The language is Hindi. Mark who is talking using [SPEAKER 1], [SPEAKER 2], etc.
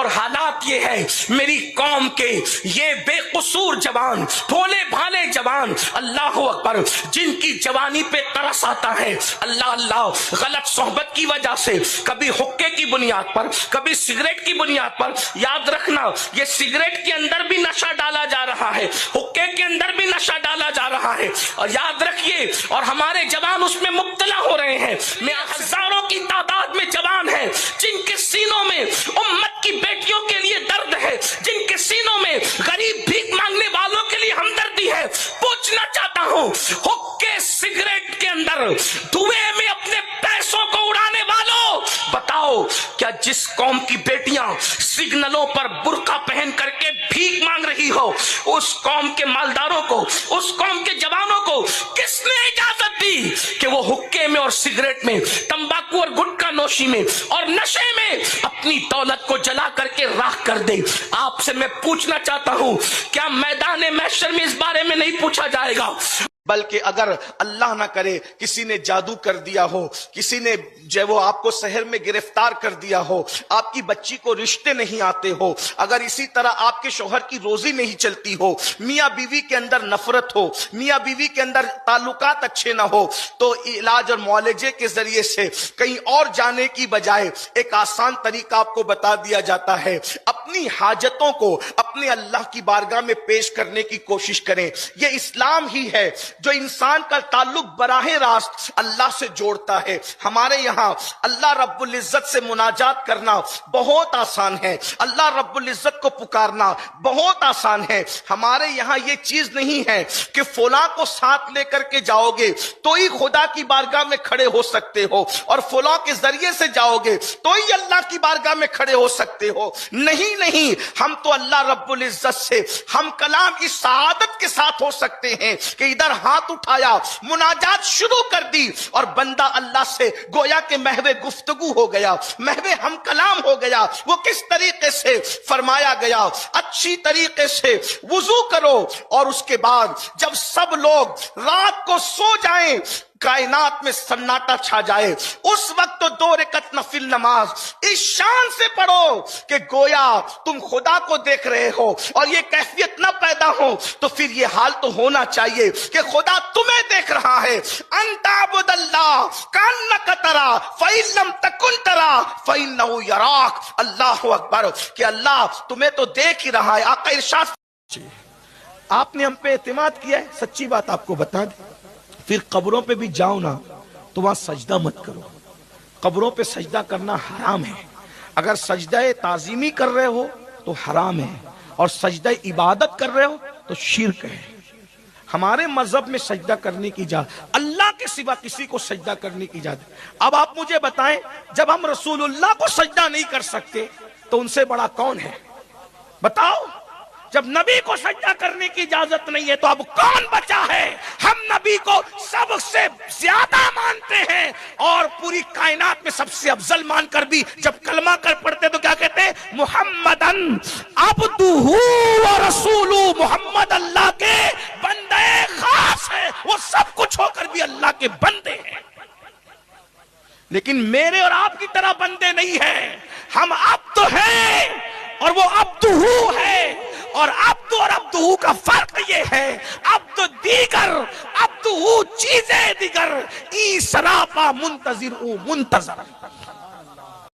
[SPEAKER 1] और हालात ये है, मेरी कौम के ये बेकसूर जवान, भोले भाले जवान, अल्लाह अकबर, जिनकी जवानी पे तरस आता है, अल्लाह अल्लाह, गलत सोहबत की वजह से, कभी हुक्के की बुनियाद पर, कभी सिगरेट की बुनियाद पर। याद रखना, ये सिगरेट के अंदर भी नशा डाला जा रहा है, हुक्के के अंदर भी नशा डाला जा रहा है, और याद रखिए, और हमारे जवान उसमें मुब्तला हो रहे हैं। मैं हजारों की तादाद में जवान हैं जिनके सीनों में उम्मत की बेटियों के लिए दर्द है, जिनके सीनों में गरीब भीख मांगने वालों के लिए हमदर्दी है। पूछना चाहता हूं, हुक्के सिगरेट के अंदर धुएं में अपने पैसों को उड़ाने वालों, बताओ क्या जिस कौम की बेटियां सिग्नलों पर बुर्का पहन करके भीख मांग रही हो, उस कौम के मालदारों को, उस कौम के जवानों को किसने इजाजत दी कि वो हुक्के में और सिगरेट में, तंबाकू और गुटखा नोशी में और नशे में अपनी दौलत को जला करके राख कर दे? आपसे मैं पूछना चाहता हूं, क्या मैदान महशर में इस बारे में नहीं पूछा जाएगा?
[SPEAKER 2] बल्कि अगर अल्लाह ना करे किसी ने जादू कर दिया हो, किसी ने जो वो आपको शहर में गिरफ्तार कर दिया हो, आपकी बच्ची को रिश्ते नहीं आते हो, अगर इसी तरह आपके शौहर की रोजी नहीं चलती हो, मियाँ बीवी के अंदर नफरत हो, मियाँ बीवी के अंदर ताल्लुकात अच्छे ना हो, तो इलाज और मुआलजे के जरिए से कहीं और जाने की बजाय एक आसान तरीका आपको बता दिया जाता है। अपनी हाजतों को अपने अल्लाह की बारगाह में पेश करने की कोशिश करें। यह इस्लाम ही है जो इंसान का ताल्लुक बराहे रास्त अल्लाह से जोड़ता है। हमारे यहाँ अल्लाह रब्बुल इज्जत से मुनाजात करना बहुत आसान है, अल्लाह रब्बुल इज्जत को पुकारना बहुत आसान है। हमारे यहाँ ये चीज नहीं है कि फुला को साथ लेकर के जाओगे तो ही खुदा की बारगाह में खड़े हो सकते हो, और फुला के जरिए से जाओगे तो ही अल्लाह की बारगाह में खड़े हो सकते हो। नहीं नहीं, हम तो अल्लाह रब्बुल इज्जत से हम कलाम इस शहादत के साथ हो सकते हैं कि इधर हाथ उठाया, मुनाजात शुरू कर दी, और बंदा अल्लाह से गोया के महवे गुफ्तगू हो गया, महवे हम कलाम हो गया। वो किस तरीके से फरमाया गया, अच्छी तरीके से वुजू करो, और उसके बाद जब सब लोग रात को सो जाएं, कायनात में सन्नाटा छा जाए, उस वक्त तो 2 रकअत नफिल नमाज इस शान से पढ़ो कि गोया तुम खुदा को देख रहे हो, और ये कैफियत ना पैदा हो तो फिर ये हाल तो होना चाहिए कि खुदा तुम्हें देख रहा है। अंताबुदल्लाह कान्नक तरा फइल्लम तकुन तरा फइन्नहु यराक। अल्लाहु अकबर, कि अल्लाह तुम्हें तो देख ही रहा है। आका इरशाद, आपने हम पे एतमाद किया है, सच्ची बात आपको बता दें, फिर कब्रों पे भी जाओ ना तो वहां सजदा मत करो। कब्रों पे सजदा करना हराम है। अगर सजदा ताजीमी कर रहे हो तो हराम है, और सजदा इबादत कर रहे हो तो शिर्क है। हमारे मजहब में सजदा करने की इजाजत, अल्लाह के सिवा किसी को सजदा करने की इजाजत। अब आप मुझे बताएं, जब हम रसूलुल्लाह को सजदा नहीं कर सकते तो उनसे बड़ा कौन है? बताओ, जब नबी को सजदा करने की इजाजत नहीं है तो अब कौन बचा है? हम नबी को सबसे ज्यादा मानते हैं, और पूरी कायनात में सबसे अफजल मानकर भी जब कलमा कर पढ़ते तो क्या कहते हैं? मुहम्मदन अब्दुहु व रसूलु। मोहम्मद अल्लाह के बंदे खास है, वो सब कुछ होकर भी अल्लाह के बंदे हैं। लेकिन मेरे और आपकी तरह बंदे नहीं है, हम अब्द हैं और वो अब्दुहु है। और अब्दु और अब्दुहु का फर्क ये है, अब्दु दीगर, अब्दुहु चीजें दीगर, ई सरापा मुंतजिर उ मुंतजर।